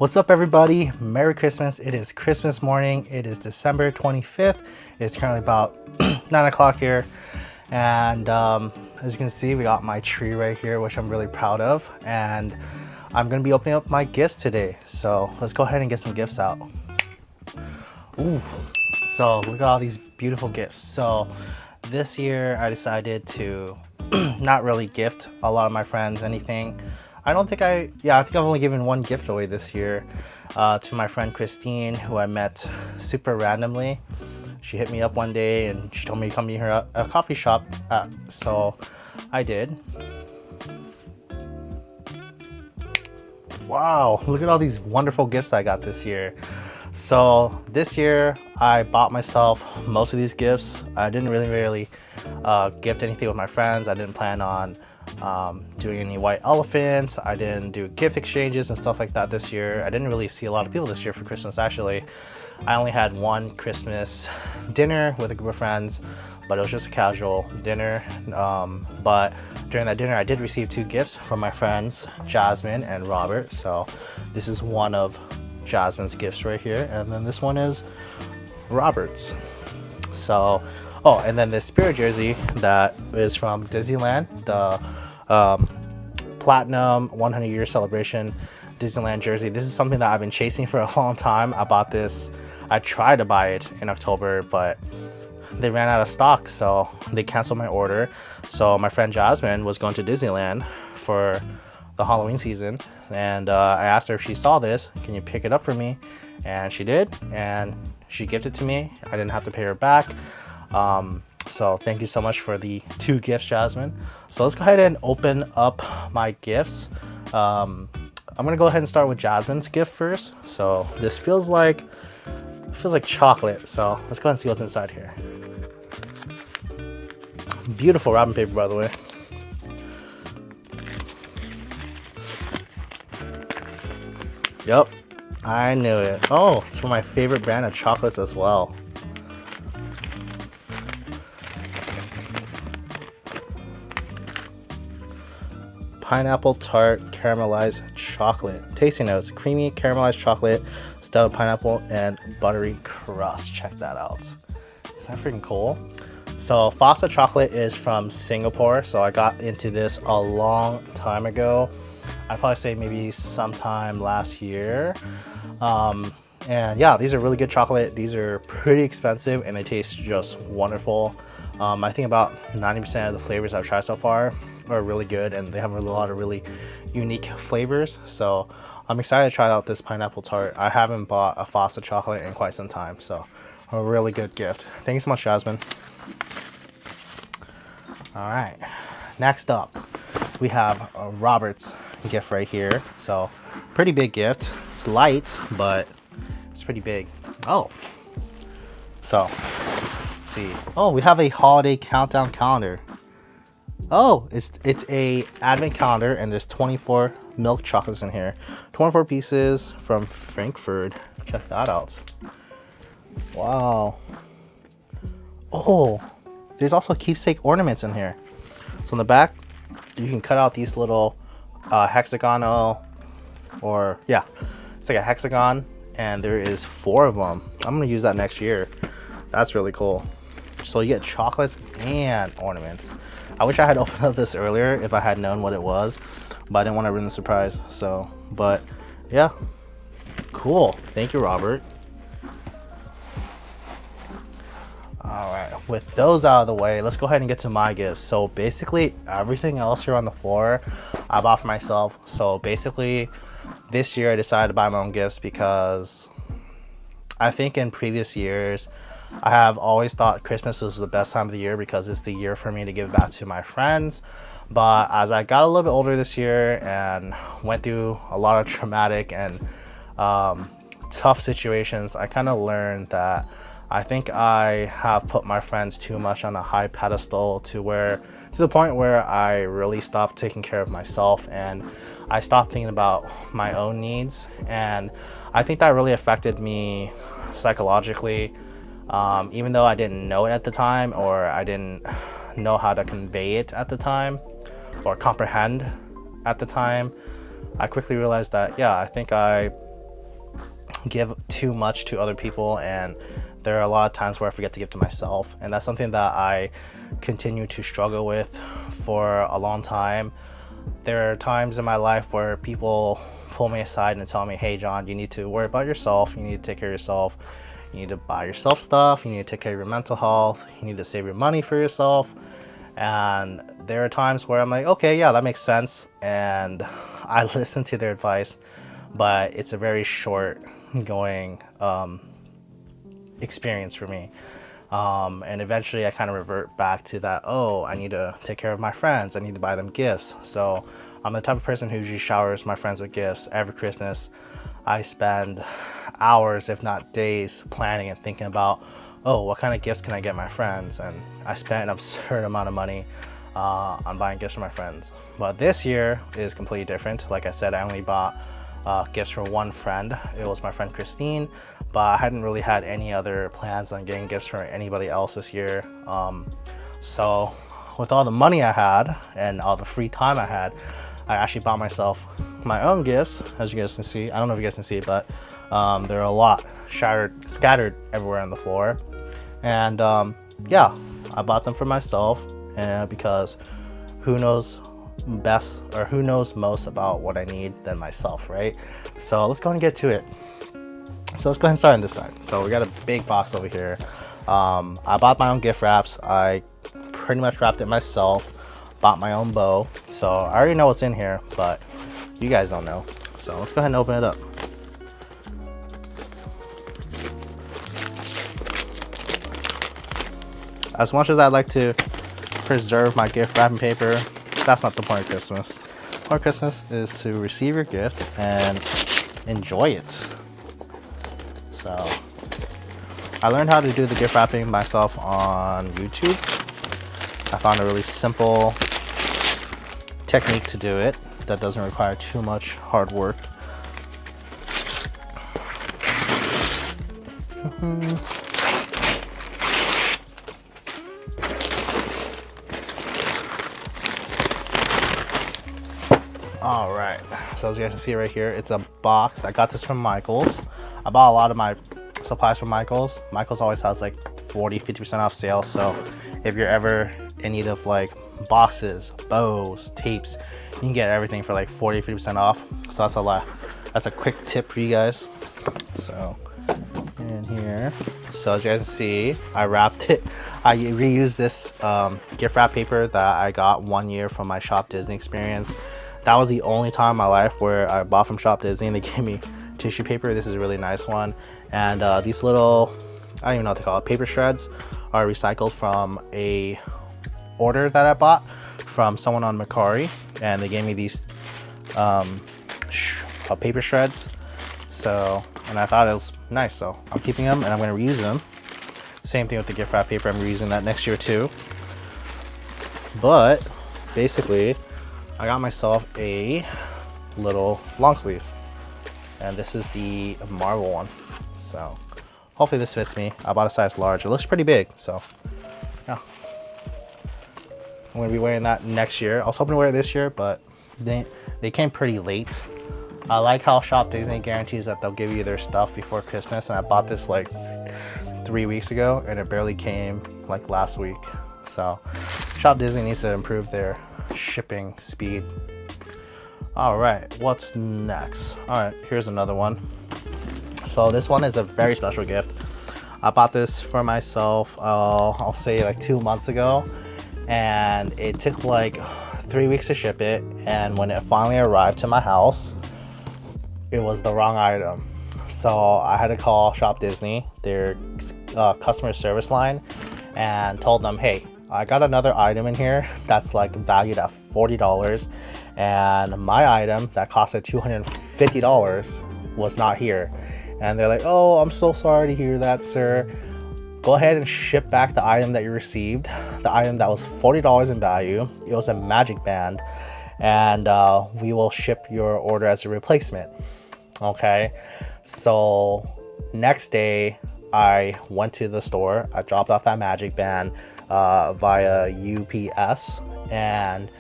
What's up, everybody? Merry Christmas. It is Christmas morning. It is December 25th. It's currently about 9 o'clock here. And as you can see, we got my tree right here, which I'm really proud of. And I'm going to be opening up my gifts today. So let's go ahead and get some gifts out. Ooh. So look at all these beautiful gifts. So this year I decided to not really gift a lot of my friends anything. I think I've only given one gift away this year to my friend Christine, who I met super randomly. She hit me up one day and she told me to come meet her at a coffee shop. So I did. Wow, look at all these wonderful gifts I got this year. So this year I bought myself most of these gifts. I didn't really gift anything with my friends. I didn't plan on doing any white elephants. I didn't do gift exchanges and stuff like that this year. I didn't really see a lot of people this year for Christmas, actually. I only had one Christmas dinner with a group of friends, but it was just a casual dinner. But during that dinner, I did receive two gifts from my friends, Jasmine and Robert. So this is one of Jasmine's gifts right here, and then this one is Robert's. So and then this spirit jersey that is from Disneyland, the Platinum 100-year celebration Disneyland jersey. This is something that I've been chasing for a long time. I bought this. I tried to buy it in October, but they ran out of stock, so they canceled my order. So my friend Jasmine was going to Disneyland for the Halloween season, and I asked her if she saw this, can you pick it up for me? And she did, and she gifted it to me. I didn't have to pay her back. So thank you so much for the two gifts, Jasmine. So let's go ahead and open up my gifts. I'm gonna go ahead and start with Jasmine's gift first. So this feels like chocolate. So let's go ahead and see what's inside here. Beautiful wrapping paper, by the way. Yep, I knew it. Oh, it's from my favorite brand of chocolates as well. Pineapple tart caramelized chocolate. Tasty notes: creamy caramelized chocolate, stuffed pineapple, and buttery crust. Check that out. Is that freaking cool? So Fossa chocolate is from Singapore. So I got into this a long time ago. I'd probably say maybe sometime last year. And yeah, these are really good chocolate. These are pretty expensive and they taste just wonderful. I think about 90% of the flavors I've tried so far are really good, and they have a lot of really unique flavors. So I'm excited to try out this pineapple tart. I haven't bought a Fossa chocolate in quite some time, so a really good gift. Thank you so much, Jasmine. All right, next up we have Robert's gift right here. So pretty big gift. It's light, but it's pretty big. So let's see. We have a holiday countdown calendar. It's a advent calendar, and there's 24 milk chocolates in here. 24 pieces from Frankfurt. Check that out. Wow. There's also keepsake ornaments in here. So in the back, you can cut out these little hexagonal, it's like a hexagon, and there is 4 of them. I'm gonna use that next year. That's really cool. So you get chocolates and ornaments. I wish I had opened up this earlier if I had known what it was, but I didn't want to ruin the surprise. But yeah, cool. Thank you, Robert. All right, with those out of the way, let's go ahead and get to my gifts. So basically everything else here on the floor I bought for myself. So basically this year I decided to buy my own gifts because I think in previous years I have always thought Christmas was the best time of the year because it's the year for me to give back to my friends. But as I got a little bit older this year and went through a lot of traumatic and tough situations, I kind of learned that I think I have put my friends too much on a high pedestal to the point where I really stopped taking care of myself, and I stopped thinking about my own needs. And I think that really affected me psychologically. Even though I didn't know it at the time, or I didn't know how to convey it at the time or comprehend at the time, I quickly realized that, yeah, I think I give too much to other people, and there are a lot of times where I forget to give to myself, and that's something that I continue to struggle with for a long time. There are times in my life where people pull me aside and tell me, hey John, you need to worry about yourself, you need to take care of yourself, you need to buy yourself stuff, you need to take care of your mental health, you need to save your money for yourself. And there are times where I'm like, okay, yeah, that makes sense, and I listen to their advice, but it's a very short going experience for me. And eventually I kind of revert back to that, oh, I need to take care of my friends, I need to buy them gifts. So I'm the type of person who usually showers my friends with gifts every Christmas. I spend hours, if not days, planning and thinking about, oh, what kind of gifts can I get my friends? And I spent an absurd amount of money on buying gifts for my friends. But this year is completely different. Like I said, I only bought gifts for one friend. It was my friend Christine, but I hadn't really had any other plans on getting gifts for anybody else this year. So with all the money I had and all the free time I had, I actually bought myself my own gifts, as you guys can see. I don't know if you guys can see, but there are a lot scattered everywhere on the floor. And yeah, I bought them for myself, because who knows best, or who knows most about what I need than myself, right? So let's go ahead and get to it. So let's go ahead and start on this side. So we got a big box over here. I bought my own gift wraps. I pretty much wrapped it myself, bought my own bow. So I already know what's in here, but you guys don't know. So let's go ahead and open it up. As much as I'd like to preserve my gift wrapping paper, that's not the point of Christmas. The point of Christmas is to receive your gift and enjoy it. So I learned how to do the gift wrapping myself on YouTube. I found a really simple technique to do it that doesn't require too much hard work. All right, so as you guys can see right here, it's a box. I got this from Michael's. I bought a lot of my supplies from Michael's. Michael's always has like 40-50% off sale, so if you're ever in need of like boxes, bows, tapes, you can get everything for like 40-50% off. So that's a lot. That's a quick tip for you guys. So in here, so as you guys can see, I wrapped it. I reused this gift wrap paper that I got one year from my Shop Disney experience. That was the only time in my life where I bought from Shop Disney and they gave me tissue paper. This is a really nice one. And these little, I don't even know what to call it, paper shreds are recycled from a order that I bought from someone on Macari, and they gave me these paper shreds. So, and I thought it was nice, so I'm keeping them and I'm going to reuse them. Same thing with the gift wrap paper, I'm reusing that next year too. But basically, I got myself a little long sleeve, and this is the Marvel one. So hopefully this fits me. I bought a size large. It looks pretty big, so yeah. I'm gonna be wearing that next year. I was hoping to wear it this year, but they came pretty late. I like how Shop Disney guarantees that they'll give you their stuff before Christmas, and I bought this like 3 weeks ago and it barely came like last week. So Shop Disney needs to improve their shipping speed. All right, what's next? All right, here's another one. So this one is a very special gift. I bought this for myself, I'll say like 2 months ago, and it took like 3 weeks to ship it, and when it finally arrived to my house, it was the wrong item. So I had to call Shop Disney, their customer service line, and told them, hey, I got another item in here that's like valued at $40, and my item that costed $250 was not here. And they're like, oh, I'm so sorry to hear that, sir. Go ahead and ship back the item that you received, the item that was $40 in value. It was a magic band, and we will ship your order as a replacement. Okay, so next day I went to the store, I dropped off that magic band via UPS, and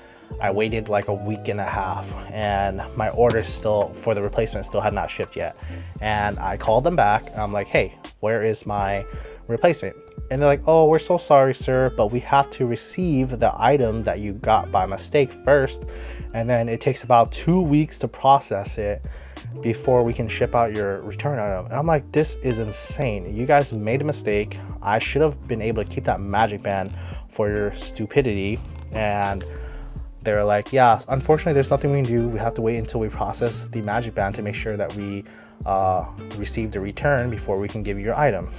I waited like a week and a half, and my order still for the replacement still had not shipped yet. And I called them back. I'm like, hey, where is my replacement? And they're like, oh, we're so sorry, sir, but we have to receive the item that you got by mistake first, and then it takes about 2 weeks to process it before we can ship out your return item. And I'm like, this is insane. You guys made a mistake. I should have been able to keep that magic band for your stupidity. And they're like, yeah, unfortunately there's nothing we can do. We have to wait until we process the magic band to make sure that we receive the return before we can give you your item.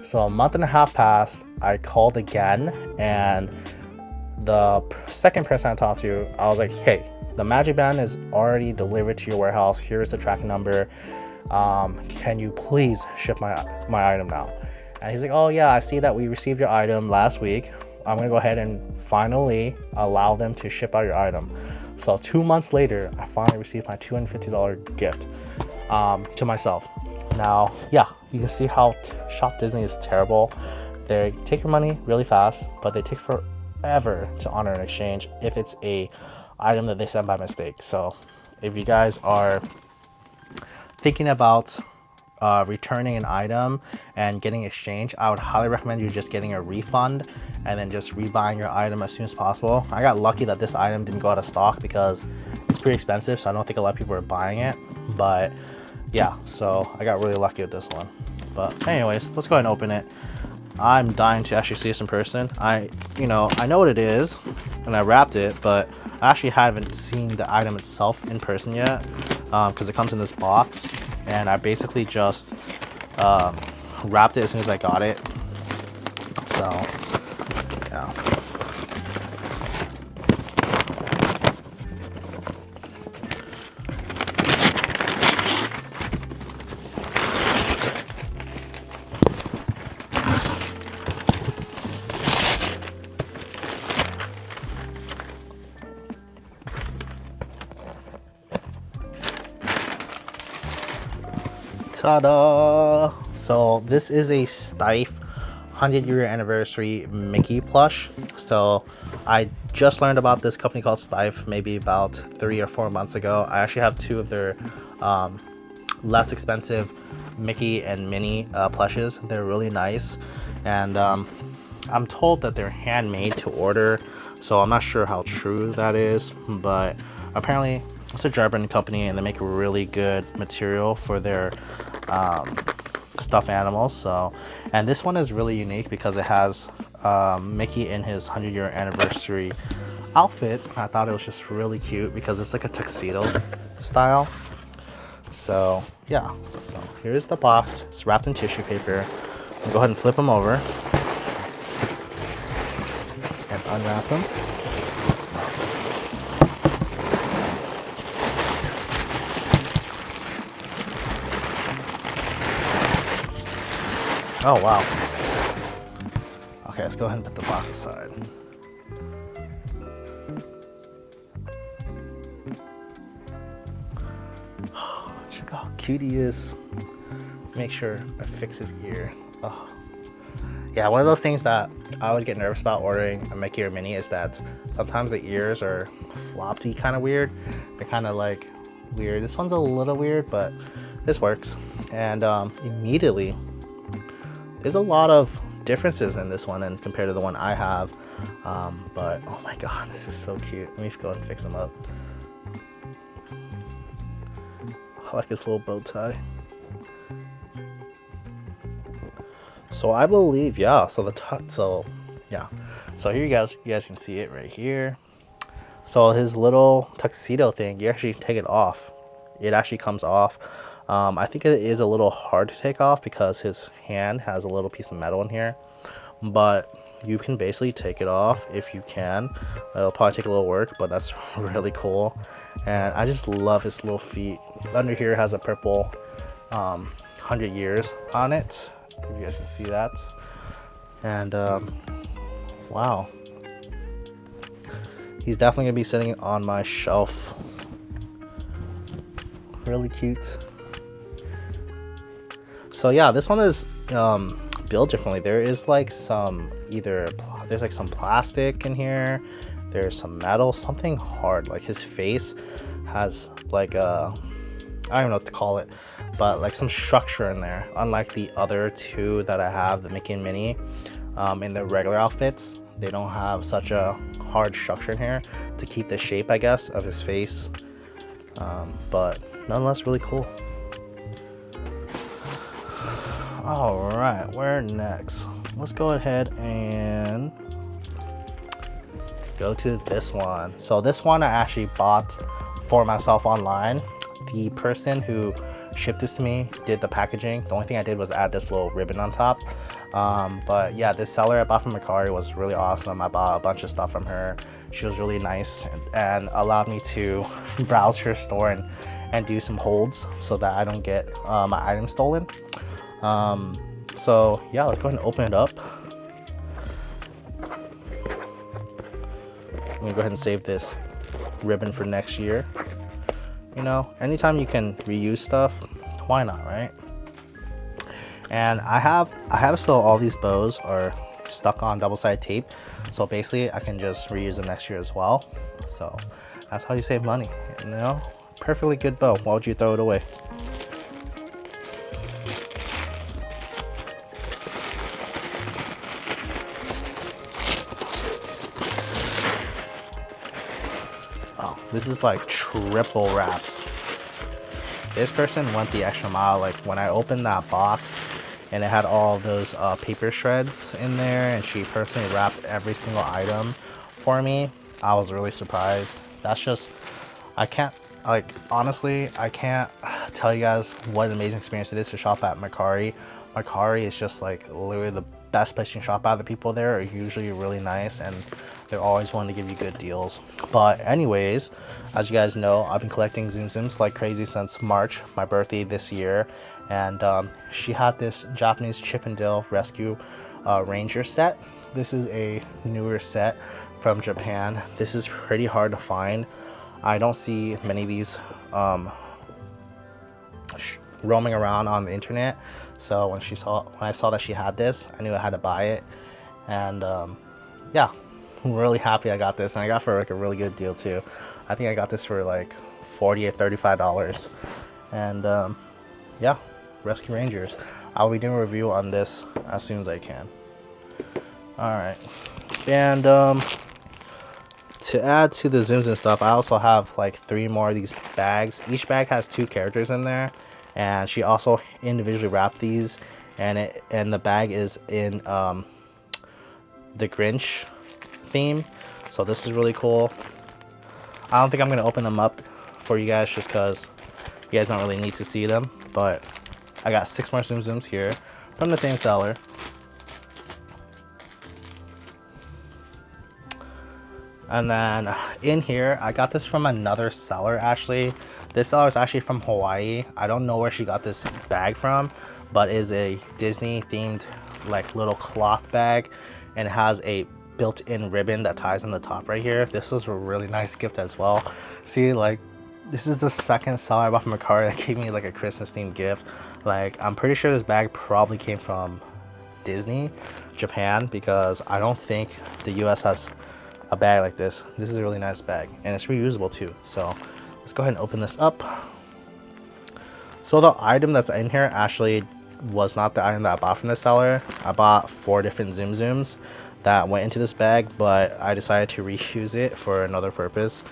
So a month and a half passed. I called again, and the second person I talked to, I was like, hey, the magic band is already delivered to your warehouse. Here's the tracking number. Can you please ship my item now? And he's like, oh yeah, I see that we received your item last week. I'm gonna go ahead and finally allow them to ship out your item. So 2 months later, I finally received my $250 gift to myself. Now, yeah, you can see how Shop Disney is terrible. They take your money really fast, but they take forever to honor an exchange if it's a item that they sent by mistake. So if you guys are thinking about returning an item and getting exchange, I would highly recommend you just getting a refund and then just rebuying your item as soon as possible. I got lucky that this item didn't go out of stock because it's pretty expensive, so I don't think a lot of people are buying it. But yeah, so I got really lucky with this one. But anyways, let's go ahead and open it. I'm dying to actually see this in person. I know what it is, and I wrapped it, but I actually haven't seen the item itself in person yet, because it comes in this box, and I basically just wrapped it as soon as I got it. So yeah. Ta-da! So this is a Steiff 100-year anniversary Mickey plush. So I just learned about this company called Steiff maybe about 3 or 4 months ago. I actually have 2 of their less expensive Mickey and Minnie plushes. They're really nice, and I'm told that they're handmade to order, so I'm not sure how true that is, but apparently it's a German company and they make really good material for their stuffed animals. So, and this one is really unique because it has Mickey in his 100-year anniversary outfit. I thought it was just really cute because it's like a tuxedo style. So yeah, so here's the box. It's wrapped in tissue paper. I'll go ahead and flip them over and unwrap them. Oh wow. Okay, let's go ahead and put the box aside. Check out how cute he is. Make sure I fix his ear. Oh. Yeah, one of those things that I always get nervous about ordering a Mickey or Minnie is that sometimes the ears are floppy, kind of weird. They're kind of like weird. This one's a little weird, but this works. And immediately, there's a lot of differences in this one and compared to the one I have. But oh my god, this is so cute. Let me go and fix him up. I like his little bow tie. So I believe, yeah, so here you guys can see it right here. So his little tuxedo thing, you actually take it off. It actually comes off. I think it is a little hard to take off because his hand has a little piece of metal in here, but you can basically take it off if you can. It'll probably take a little work, but that's really cool. And I just love his little feet. Under here has a purple 100 years on it, if you guys can see that. And wow, he's definitely gonna be sitting on my shelf. Really cute. So yeah, this one is built differently. There is like some there's like some plastic in here, there's some metal, something hard. Like his face has like a, I don't know what to call it, but like some structure in there. Unlike the other two that I have, the Mickey and Minnie, in their regular outfits, they don't have such a hard structure in here to keep the shape, I guess, of his face. But nonetheless, really cool. All right, where next? Let's go ahead and go to this one. So this one I actually bought for myself online. The person who shipped this to me did the packaging. The only thing I did was add this little ribbon on top. But yeah, this seller I bought from Macari was really awesome. I bought a bunch of stuff from her. She was really nice and allowed me to browse her store and do some holds so that I don't get my items stolen. So yeah, let's go ahead and open it up. I'm gonna go ahead and save this ribbon for next year. You know, anytime you can reuse stuff, why not, right? And I have still all these bows are stuck on double-sided tape, so basically I can just reuse them next year as well. So that's how you save money, you know? Perfectly good bow. Why would you throw it away? Oh, this is like triple wrapped. This person went the extra mile. Like when I opened that box and it had all those paper shreds in there and she personally wrapped every single item for me, I was really surprised. That's just, I can't, like, honestly, I can't tell you guys what an amazing experience it is to shop at Macari. Macari is just like literally the best place you can shop at. The people there are usually really nice and they're always wanting to give you good deals. But anyways, as you guys know, I've been collecting Zoom Zooms like crazy since March, my birthday this year. And she had this Japanese Chip and Dale Rescue Ranger set. This is a newer set from Japan. This is pretty hard to find. I don't see many of these roaming around on the internet. So when I saw that she had this, I knew I had to buy it. And yeah, I'm really happy I got this, and I got for like a really good deal too. I think I got this for like $40 or $35. And yeah, Rescue Rangers. I'll be doing a review on this as soon as I can. All right, and to add to the zooms and stuff, I also have like 3 more of these bags. Each bag has 2 characters in there, and she also individually wrapped these, and the bag is in the Grinch theme. So this is really cool. I don't think I'm gonna open them up for you guys just because you guys don't really need to see them, but I got 6 more Zoom Zooms here from the same seller. And then in here, I got this from another seller actually. This seller is actually from Hawaii. I don't know where she got this bag from, but it is a Disney themed like little cloth bag, and it has a built-in ribbon that ties on the top right here. This was a really nice gift as well. See, like, this is the second seller I bought from Macari that gave me like a Christmas themed gift. Like, I'm pretty sure this bag probably came from Disney, Japan, because I don't think the US has a bag like this. This is a really nice bag, and it's reusable too. So let's go ahead and open this up. So the item that's in here actually was not the item that I bought from the seller. I bought 4 different Zoom Zooms that went into this bag, but I decided to reuse it for another purpose.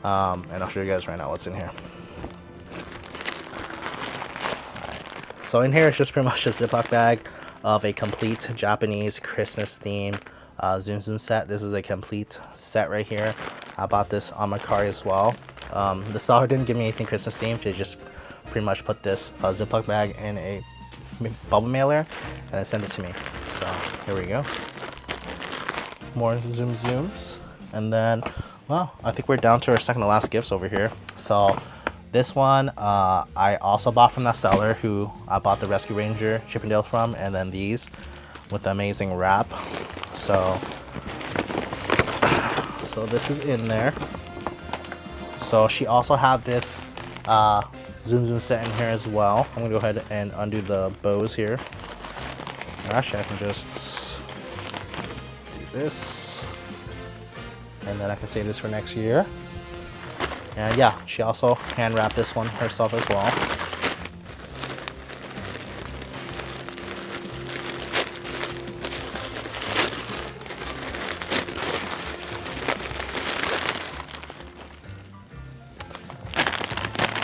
And I'll show you guys right now what's in here. Alright. So in here it's just pretty much a Ziploc bag of a complete Japanese Christmas theme Zoom Zoom set. This is a complete set right here. I bought this on Macari as well. The seller didn't give me anything Christmas themed. They just pretty much put this Ziploc bag in a bubble mailer and then send it to me. So here we go. More Zoom Zooms. And then, well, I think we're down to our second to last gifts over here. So this one I also bought from that seller who I bought the Rescue Ranger Chip and Dale from, and then these with the amazing wrap. So this is in there. So she also had this Zoom Zoom set in here as well. I'm gonna go ahead and undo the bows here. Actually, I can just do this and then I can save this for next year. And yeah, she also hand wrapped this one herself as well.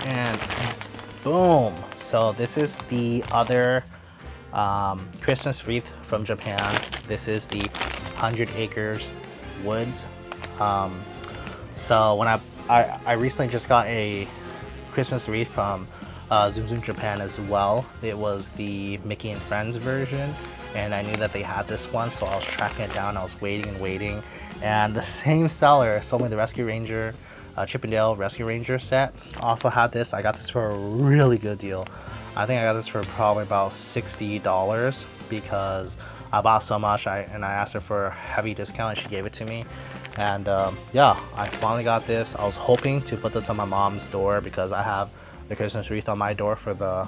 And boom! So this is the other Christmas wreath from Japan. This is the 100 Acres Woods. So when I recently just got a Christmas wreath from Zoom Zoom Japan as well. It was the Mickey and Friends version, and I knew that they had this one, so I was tracking it down. I was waiting and waiting, and the same seller sold me the Rescue Ranger, Chippendale Rescue Ranger set. Also had this. I got this for a really good deal. I think I got this for probably about $60 because I bought so much, and I asked her for a heavy discount and she gave it to me. And yeah, I finally got this. I was hoping to put this on my mom's door because I have the Christmas wreath on my door for the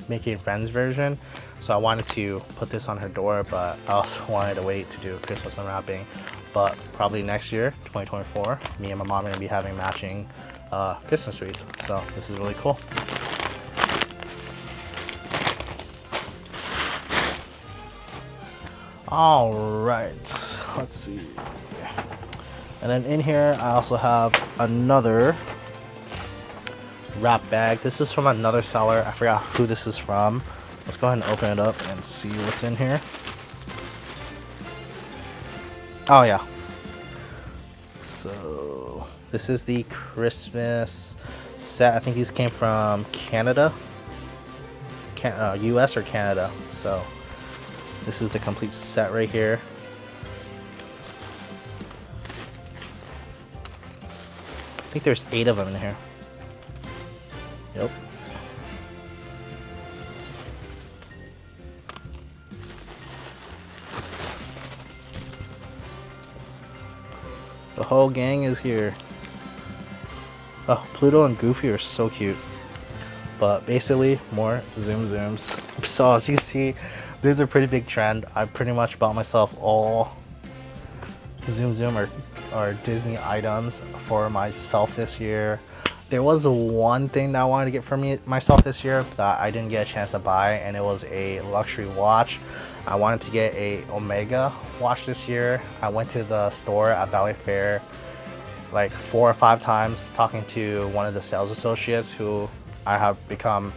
Mickey and Friends version. So I wanted to put this on her door, but I also wanted to wait to do Christmas unwrapping. But probably next year, 2024, me and my mom are gonna be having matching Christmas wreaths. So this is really cool. All right, let's see. And then in here, I also have another wrap bag. This is from another seller. I forgot who this is from. Let's go ahead and open it up and see what's in here. Oh yeah. So this is the Christmas set. I think these came from Canada, US or Canada. So this is the complete set right here. I think there's 8 of them in here. Yep. The whole gang is here. Oh, Pluto and Goofy are so cute. But basically, more Zoom Zooms. So as you see, there's a pretty big trend. I pretty much bought myself all Zoom Zoom or Disney items for myself this year. There was one thing that I wanted to get for myself this year that I didn't get a chance to buy, and it was a luxury watch. I wanted to get a Omega watch this year. I went to the store at Valley Fair like 4 or 5 times talking to one of the sales associates who I have become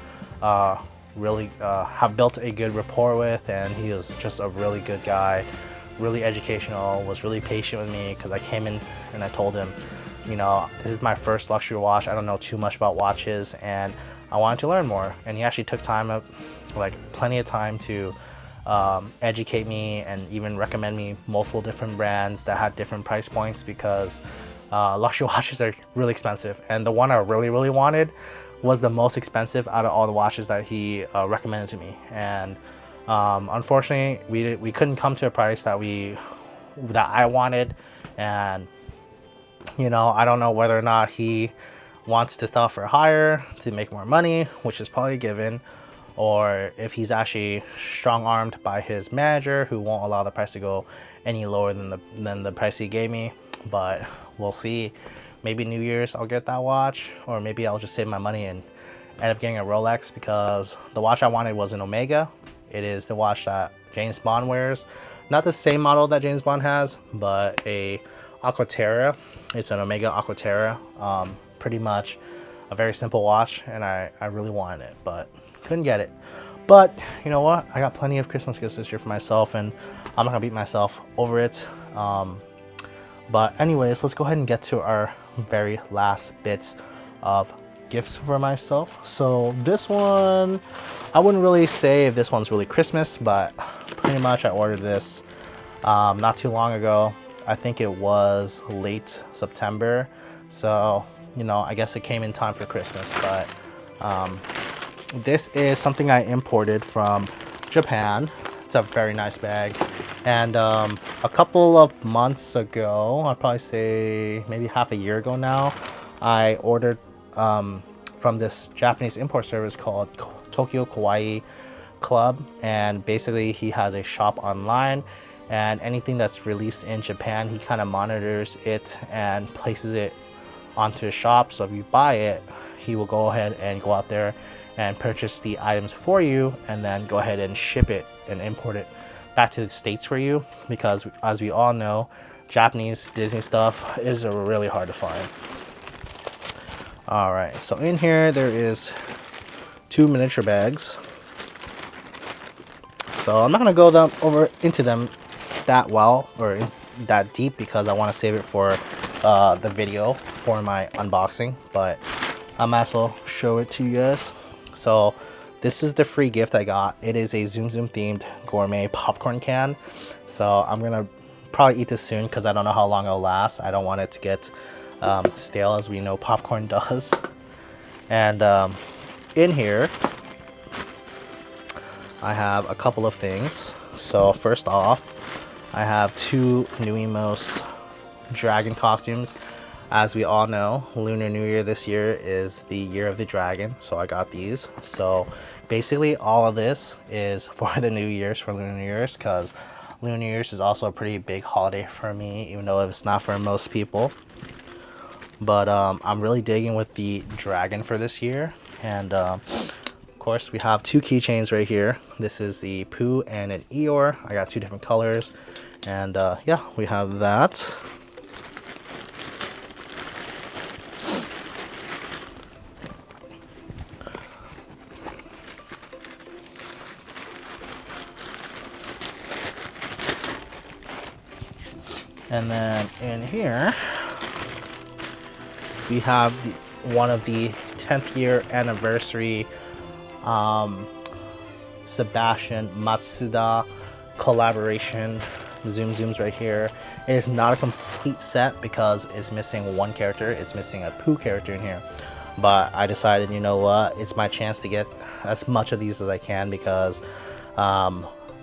really have built a good rapport with, and he was just a really good guy, really educational, was really patient with me because I came in and I told him, you know, this is my first luxury watch. I don't know too much about watches and I wanted to learn more. And he actually took time up, like plenty of time to educate me and even recommend me multiple different brands that had different price points because luxury watches are really expensive. And the one I really wanted was the most expensive out of all the watches that he recommended to me. And unfortunately, we couldn't come to a price that I wanted. And you know, I don't know whether or not he wants to sell for higher to make more money, which is probably a given, or if he's actually strong-armed by his manager who won't allow the price to go any lower than the price he gave me. But we'll see. Maybe New Year's I'll get that watch, or maybe I'll just save my money and end up getting a Rolex, because the watch I wanted was an Omega. It is the watch that James Bond wears. Not the same model that James Bond has, but a Aquaterra. It's an Omega Aquaterra. Pretty much a very simple watch, and I really wanted it, but couldn't get it. But you know what? I got plenty of Christmas gifts this year for myself, and I'm not gonna beat myself over it. But anyways, let's go ahead and get to our very last bits of gifts for myself. So this one, I wouldn't really say if this one's really Christmas, but pretty much I ordered this not too long ago. I think it was late September, so you know, I guess it came in time for Christmas. But this is something I imported from Japan. It's a very nice bag, and a couple of months ago, I'd probably say maybe half a year ago now, I ordered from this Japanese import service called Tokyo Kawaii Club, and basically he has a shop online, and anything that's released in Japan, he kind of monitors it and places it onto a shop. So if you buy it, he will go ahead and go out there and purchase the items for you, and then go ahead and ship it and import it back to the States for you, because as we all know, Japanese Disney stuff is really hard to find. All right, so in here there is 2 miniature bags. So I'm not gonna go into them that well or that deep, because I want to save it for the video for my unboxing, but I might as well show it to you guys. So this is the free gift I got. It is a Zoom Zoom themed gourmet popcorn can. So I'm gonna probably eat this soon, because I don't know how long it'll last. I don't want it to get stale, as we know popcorn does. And in here I have a couple of things. So first off, I have 2 Newimost dragon costumes. As we all know, Lunar New Year this year is the year of the dragon, so I got these. So basically all of this is for the New Year's, for Lunar New Year's, because Lunar New Year's is also a pretty big holiday for me, even though it's not for most people. But I'm really digging with the dragon for this year. And of course we have 2 keychains right here. This is the Pooh and an Eeyore. I got 2 different colors. And yeah, we have that. And then in here we have one of the 10th year anniversary Sebastian Matsuda collaboration Zoom Zooms right here. It is not a complete set because it's missing one character. It's missing a Pooh character in here. But I decided, you know what, it's my chance to get as much of these as I can, because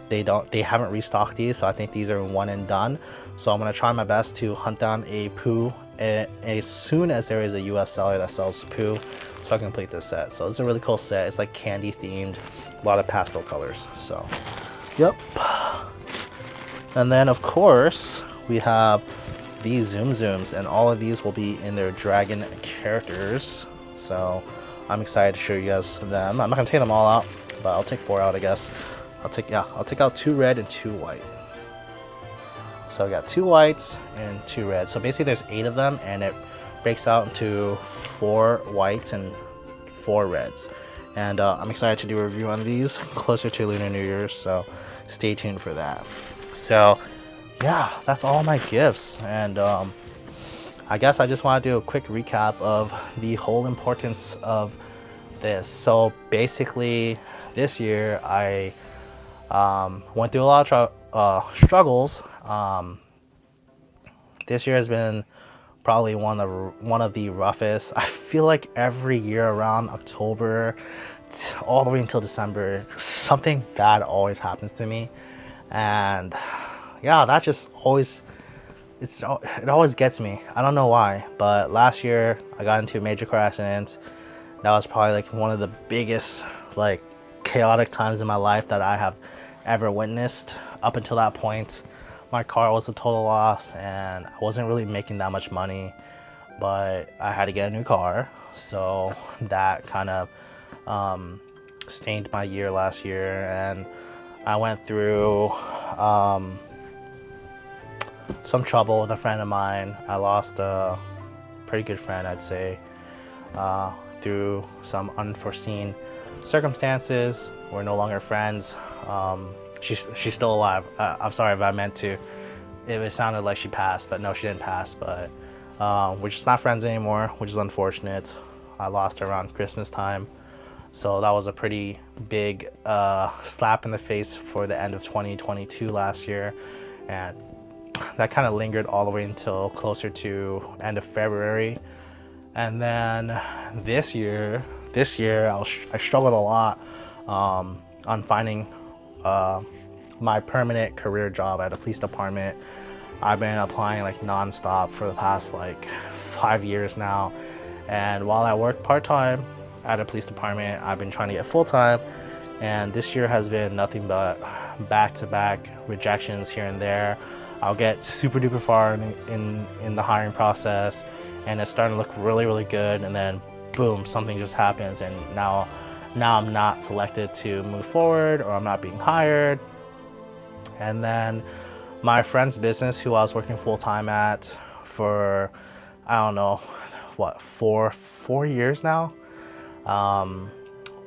they haven't restocked these, so I think these are one and done. So I'm gonna try my best to hunt down a Pooh as soon as there is a US seller that sells Pooh, so I can complete this set. So it's a really cool set. It's like candy themed, a lot of pastel colors. So yep. And then of course we have these Zoom Zooms, and all of these will be in their dragon characters. So I'm excited to show you guys them. I'm not gonna take them all out, but I'll take 4 out, I guess. I'll take out 2 red and 2 white. So I got 2 whites and 2 reds. So basically there's 8 of them, and it breaks out into 4 whites and 4 reds. And I'm excited to do a review on these closer to Lunar New Year's, so stay tuned for that. So yeah, that's all my gifts. And I guess I just want to do a quick recap of the whole importance of this. So basically this year I went through a lot of struggles. This year has been probably one of the roughest. I feel like every year around October all the way until December, something bad always happens to me. And yeah, that just always, it always gets me. I don't know why, but last year I got into a major car accident. That was probably like one of the biggest, like, chaotic times in my life that I have ever witnessed. Up until that point, my car was a total loss, and I wasn't really making that much money, but I had to get a new car. So that kind of stained my year last year, and I went through some trouble with a friend of mine. I lost a pretty good friend, I'd say, through some unforeseen circumstances. We're no longer friends. She's still alive. I'm sorry if I meant to. It sounded like she passed, but no, she didn't pass. But we're just not friends anymore, which is unfortunate. I lost her around Christmas time, so that was a pretty big slap in the face for the end of 2022 last year, and that kind of lingered all the way until closer to end of February. And then this year I struggled a lot on finding my permanent career job at a police department. I've been applying like non-stop for the past like 5 years now, and while I work part-time at a police department, I've been trying to get full-time, And this year has been nothing but back-to-back rejections here and there. I'll get super duper far in the hiring process, and it's starting to look really, really good, and then boom, something just happens, and now I'm not selected to move forward, or I'm not being hired. And then my friend's business, who I was working full-time at for, I don't know, what, four years now,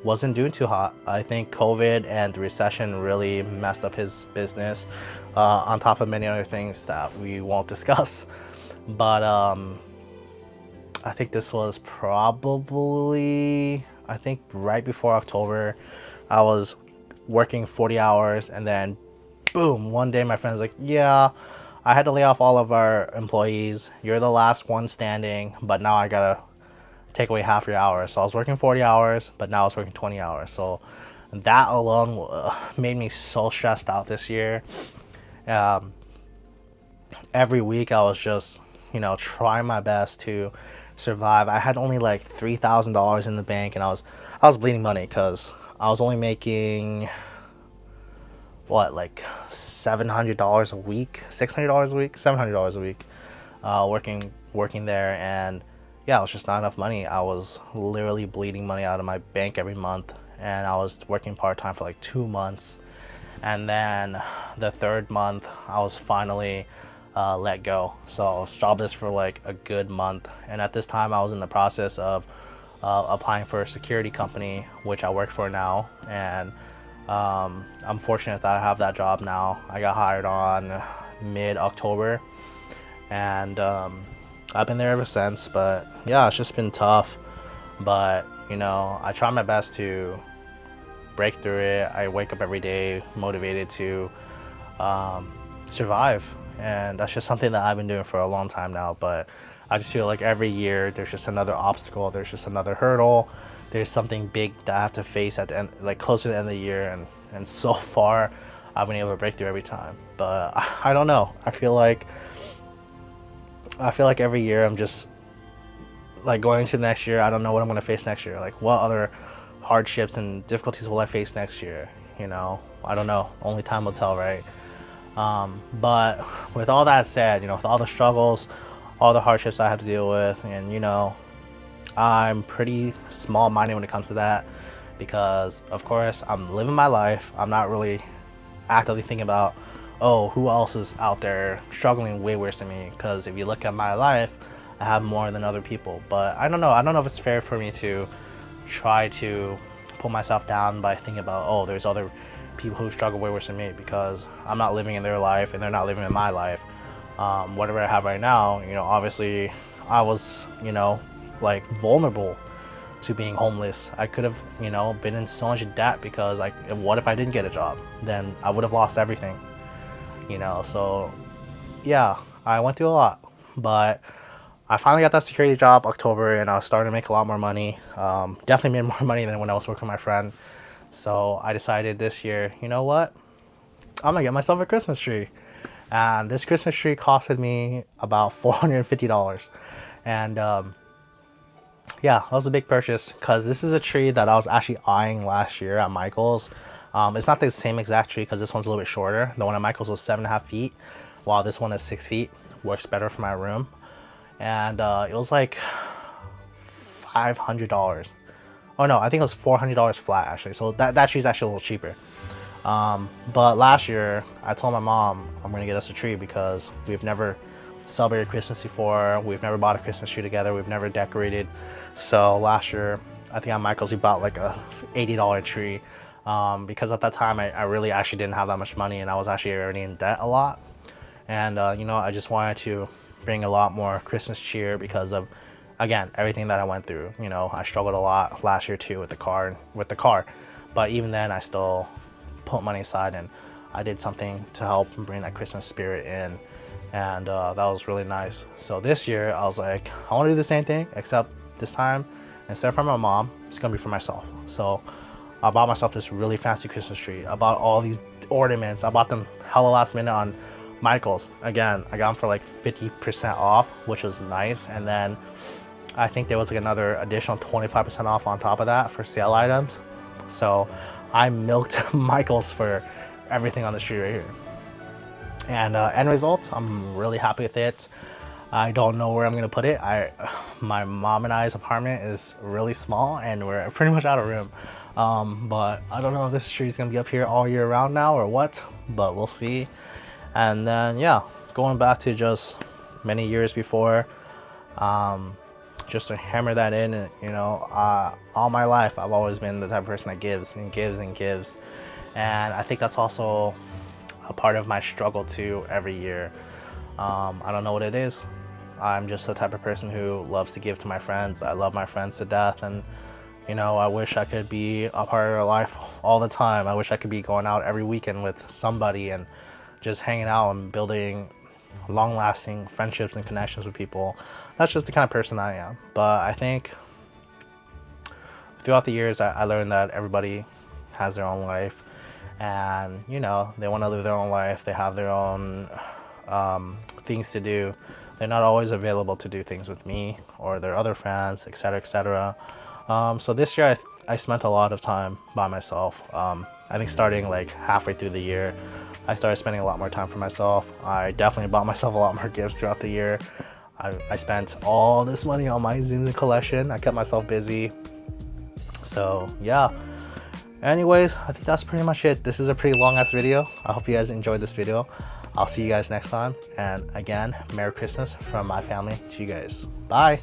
wasn't doing too hot. I think COVID and the recession really messed up his business, on top of many other things that we won't discuss. But I think this was probably, I think right before October. I was working 40 hours, and then boom, one day my friend's like, yeah, I had to lay off all of our employees. You're the last one standing, but now I gotta take away half your hours. So I was working 40 hours, but now I was working 20 hours. So that alone made me so stressed out this year. Every week I was just, trying my best to survive. I had only like $3,000 in the bank, and I was bleeding money because I was only making like $700 a week, $600 a week, $700 a week, working there. And yeah, it was just not enough money. I was literally bleeding money out of my bank every month, and I was working part-time for like 2 months. And then the third month I was finally let go. So I was jobless for like a good month, and at this time I was in the process of applying for a security company, which I work for now. And I'm fortunate that I have that job now. I got hired on mid-October, and I've been there ever since. But yeah, it's just been tough, but I try my best to break through it. I wake up every day motivated to survive, and that's just something that I've been doing for a long time now. But I just feel like every year there's just another obstacle, there's just another hurdle, there's something big that I have to face at the end, like close to the end of the year. And so far I've been able to break through every time. But I don't know, I feel like every year I'm just like going into next year, I don't know what I'm going to face next year. Like, what other hardships and difficulties will I face next year? I don't know, only time will tell, right? But with all that said, with all the struggles, all the hardships I have to deal with, and I'm pretty small-minded when it comes to that, because of course I'm living my life. I'm not really actively thinking about, oh, who else is out there struggling way worse than me, because if you look at my life, I have more than other people. But I don't know if it's fair for me to try to pull myself down by thinking about, oh, there's other people who struggle way worse than me, because I'm not living in their life and they're not living in my life. Whatever I have right now, obviously I was, like vulnerable to being homeless. I could have, been in so much debt, because like, what if I didn't get a job? Then I would have lost everything, so yeah, I went through a lot. But I finally got that security job October, and I was starting to make a lot more money. Definitely made more money than when I was working with my friend. So I decided this year, you know what? I'm gonna get myself a Christmas tree. And this Christmas tree costed me about $450. And yeah, that was a big purchase, because this is a tree that I was actually eyeing last year at Michael's. It's not the same exact tree, because this one's a little bit shorter. The one at Michael's was 7.5 feet, while this one is 6 feet. Works better for my room. And it was like $500. Oh no, I think it was $400 flat actually. So that tree's actually a little cheaper. But last year I told my mom I'm gonna get us a tree, because we've never celebrated Christmas before. We've never bought a Christmas tree together. We've never decorated. So last year, I think at Michael's we bought like a $80 tree, because at that time I really actually didn't have that much money, and I was actually already in debt a lot. And I just wanted to bring a lot more Christmas cheer, because of, again, everything that I went through. I struggled a lot last year too with the car. But even then, I still put money aside, and I did something to help bring that Christmas spirit in. And that was really nice. So this year I was like, I want to do the same thing, except this time, instead of for my mom, it's gonna be for myself. So I bought myself this really fancy Christmas tree. I bought all these ornaments. I bought them hella last minute on Michael's. Again, I got them for like 50% off, which was nice. And then I think there was like another additional 25% off on top of that for sale items. So I milked Michael's for everything on the street right here. And end results, I'm really happy with it. I don't know where I'm gonna put it. My mom and I's apartment is really small and we're pretty much out of room. But I don't know if this tree is gonna be up here all year round now or what, but we'll see. And then yeah, going back to just many years before, just to hammer that in, you know, all my life I've always been the type of person that gives and gives and gives. And I think that's also a part of my struggle too every year. I don't know what it is. I'm just the type of person who loves to give to my friends. I love my friends to death, and you know, I wish I could be a part of their life all the time. I wish I could be going out every weekend with somebody and just hanging out and building long-lasting friendships and connections with people. That's just the kind of person I am. But I think throughout the years, I learned that everybody has their own life, and you know, they want to live their own life. They have their own things to do. They're not always available to do things with me or their other friends, etc., etc. So this year I spent a lot of time by myself. I think starting like halfway through the year, I started spending a lot more time for myself. I definitely bought myself a lot more gifts throughout the year. I spent all this money on my Zooms and collection. I kept myself busy. So yeah. Anyways, I think that's pretty much it. This is a pretty long ass video. I hope you guys enjoyed this video. I'll see you guys next time. And again, Merry Christmas from my family to you guys. Bye.